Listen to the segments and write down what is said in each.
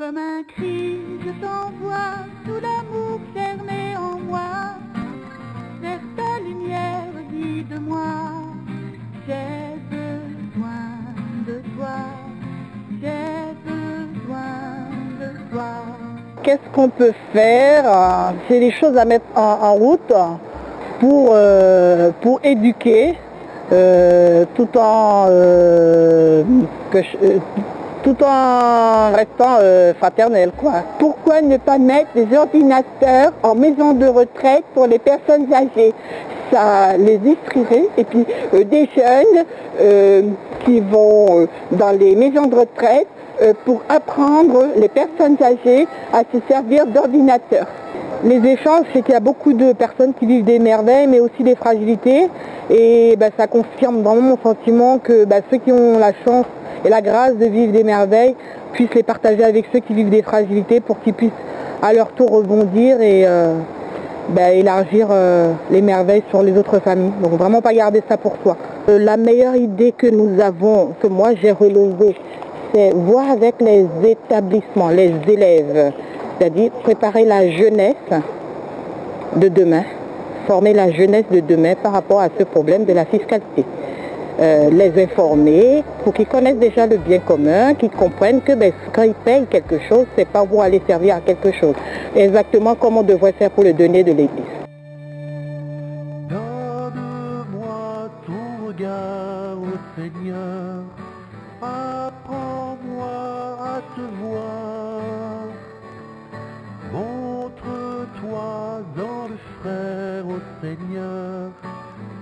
Comme un cri, je t'envoie tout l'amour fermé en moi. Vers ta lumière, dis de moi, j'ai besoin de toi, j'ai besoin de toi. Qu'est-ce qu'on peut faire? C'est des choses à mettre en route pour éduquer tout en restant fraternel, quoi. Pourquoi ne pas mettre des ordinateurs en maison de retraite pour les personnes âgées? Ça les distrairait. Et puis des jeunes qui vont dans les maisons de retraite pour apprendre les personnes âgées à se servir d'ordinateurs. Les échanges, c'est qu'il y a beaucoup de personnes qui vivent des merveilles, mais aussi des fragilités. Et ça confirme vraiment mon sentiment que ceux qui ont la chance et la grâce de vivre des merveilles puissent les partager avec ceux qui vivent des fragilités pour qu'ils puissent à leur tour rebondir et élargir les merveilles sur les autres familles. Donc vraiment pas garder ça pour soi. La meilleure idée que nous avons, que moi j'ai relevée, c'est voir avec les établissements, les élèves, c'est-à-dire préparer la jeunesse de demain, former la jeunesse de demain par rapport à ce problème de la fiscalité. Les informer pour qu'ils connaissent déjà le bien commun, qu'ils comprennent que quand ils payent quelque chose, c'est pas pour aller servir à quelque chose. Exactement comme on devrait faire pour le donner de l'Église. Donne-moi ton regard, ô Seigneur, apprends-moi à te voir. Montre-toi dans le frère, ô Seigneur,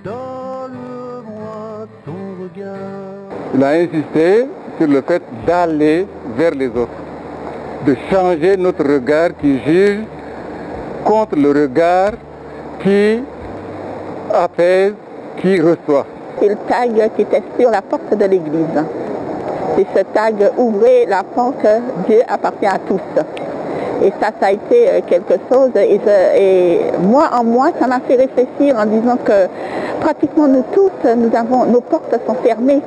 donne-moi ton regard. Il a insisté sur le fait d'aller vers les autres, de changer notre regard qui juge contre le regard qui apaise, qui reçoit. C'est le tag qui était sur la porte de l'église. C'est ce tag « Ouvrez la porte, Dieu appartient à tous ». Et ça a été quelque chose, et moi, ça m'a fait réfléchir en disant que pratiquement nous tous, nos portes sont fermées.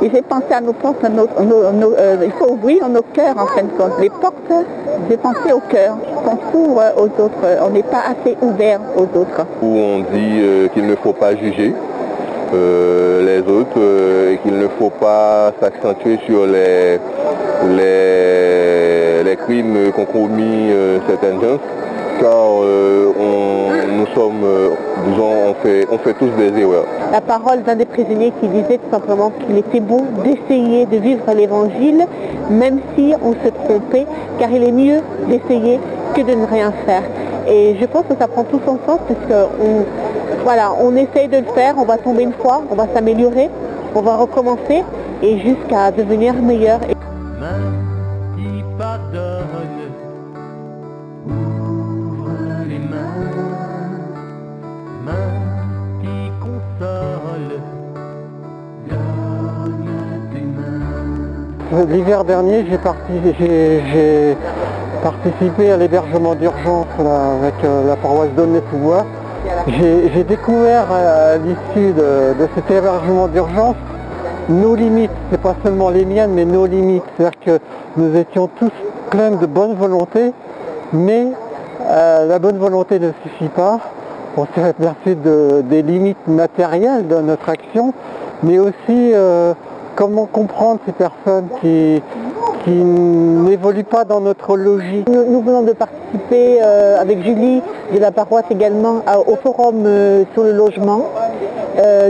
Et j'ai pensé à nos portes, il faut ouvrir nos cœurs en fin de compte. Les portes, j'ai pensé au cœur, qu'on s'ouvre aux autres, on n'est pas assez ouvert aux autres. Où on dit qu'il ne faut pas juger les autres, et qu'il ne faut pas s'accentuer sur les crimes qu'ont commis certaines gens, car nous sommes, on fait tous des erreurs. La parole d'un des prisonniers qui disait tout simplement qu'il était bon d'essayer de vivre l'évangile, même si on se trompait, car il est mieux d'essayer que de ne rien faire. Et je pense que ça prend tout son sens, parce on essaye de le faire, on va tomber une fois, on va s'améliorer, on va recommencer, et jusqu'à devenir meilleur. Main qui pardonne, ouvre les mains qui consolent, donne tes mains. L'hiver dernier, j'ai participé à l'hébergement d'urgence avec la paroisse d'Aulnay-sous-Bois. J'ai découvert à l'issue de cet hébergement d'urgence nos limites, c'est pas seulement les miennes, mais nos limites. C'est-à-dire que nous étions tous pleins de bonne volonté, mais la bonne volonté ne suffit pas. On s'est aperçu des limites matérielles de notre action, mais aussi comment comprendre ces personnes qui n'évoluent pas dans notre logique. Nous venons de participer avec Julie de la paroisse également au forum sur le logement.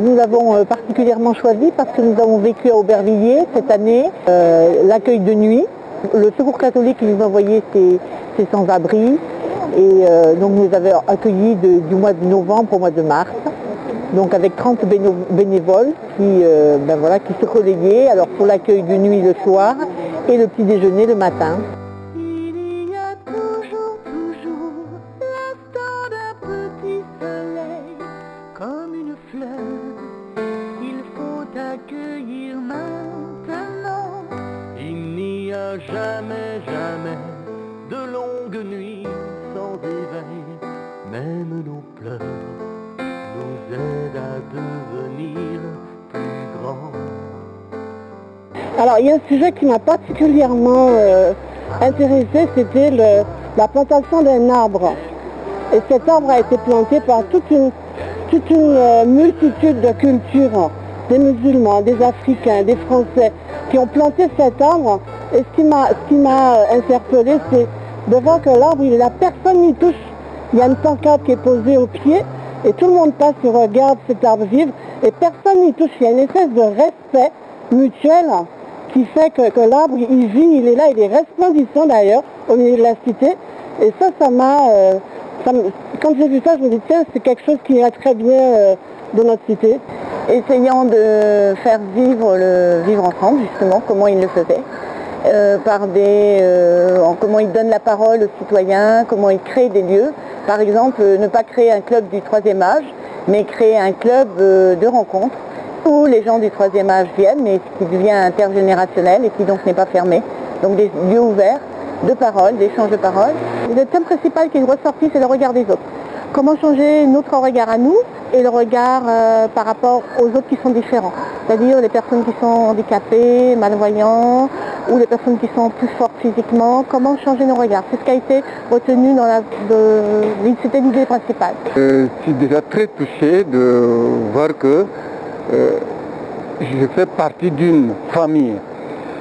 Nous l'avons particulièrement choisi parce que nous avons vécu à Aubervilliers cette année l'accueil de nuit. Le Secours catholique qui nous a envoyé ses sans-abri et donc nous avons accueillis du mois de novembre au mois de mars. Donc avec 30 bénévoles qui se relayaient alors pour l'accueil de nuit le soir et le petit déjeuner le matin. Il y a toujours l'instant d'un petit soleil, comme une fleur, il faut accueillir maintenant. Il n'y a jamais de longues nuits sans éveil, même nos pleurs nous aident à devenir plus grands. Alors il y a un sujet qui m'a particulièrement intéressé, c'était la plantation d'un arbre. Et cet arbre a été planté par toute une multitude de cultures, des musulmans, des Africains, des Français, qui ont planté cet arbre. Et ce qui m'a interpellé, c'est de voir que l'arbre, il est là, personne n'y touche. Il y a une pancarte qui est posée au pied, et tout le monde passe et regarde cet arbre vivre, et personne n'y touche. Il y a une espèce de respect mutuel qui fait que l'arbre, il vit, il est là, il est resplendissant d'ailleurs, au milieu de la cité. Et ça m'a... quand j'ai vu ça, je me dis, tiens, c'est quelque chose qui irait très bien dans notre cité. Essayant de faire vivre le vivre ensemble, justement, comment il le faisait. Comment il donne la parole aux citoyens, comment il crée des lieux. Par exemple, ne pas créer un club du 3e âge, mais créer un club de rencontres où les gens du 3e âge viennent, mais qui devient intergénérationnel et qui donc n'est pas fermé. Donc des lieux ouverts de parole, d'échanges de paroles. Le thème principal qui est ressorti, c'est le regard des autres. Comment changer notre regard à nous et le regard par rapport aux autres qui sont différents. C'est-à-dire les personnes qui sont handicapées, malvoyants, ou les personnes qui sont plus fortes physiquement. Comment changer nos regards? C'est ce qui a été retenu dans c'était l'idée principale. Je suis déjà très touché de voir que je fais partie d'une famille,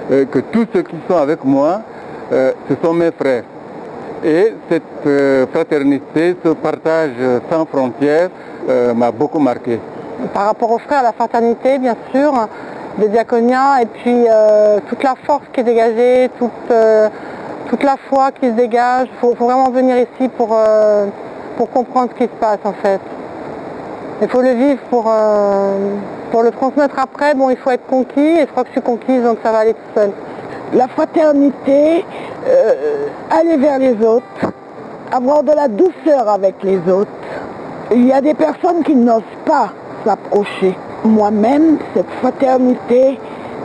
que tous ceux qui sont avec moi, ce sont mes frères. Et cette fraternité, ce partage sans frontières m'a beaucoup marqué. Par rapport aux frères, la fraternité, bien sûr, le diaconia, et puis toute la force qui est dégagée, toute la foi qui se dégage. Il faut vraiment venir ici pour comprendre ce qui se passe en fait. Il faut le vivre pour le transmettre après. Bon, il faut être conquis, et je crois que je suis conquise, donc ça va aller tout seul. La fraternité, aller vers les autres, avoir de la douceur avec les autres. Il y a des personnes qui n'osent pas s'approcher. Moi-même, cette fraternité,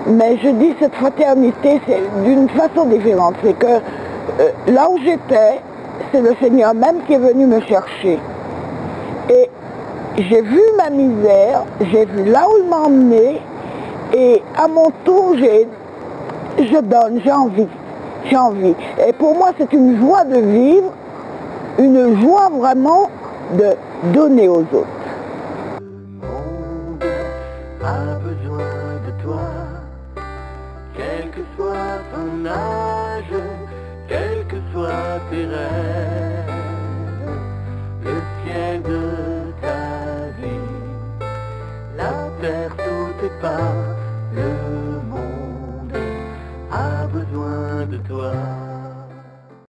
mais je dis cette fraternité, c'est d'une façon différente. C'est que là où j'étais, c'est le Seigneur même qui est venu me chercher. Et j'ai vu ma misère, j'ai vu là où il m'a emmené, et à mon tour, je donne, j'ai envie. Et pour moi, c'est une joie de vivre, une joie vraiment de donner aux autres. Le monde a besoin de toi, quel que soit ton âge, quels que soient tes rêves.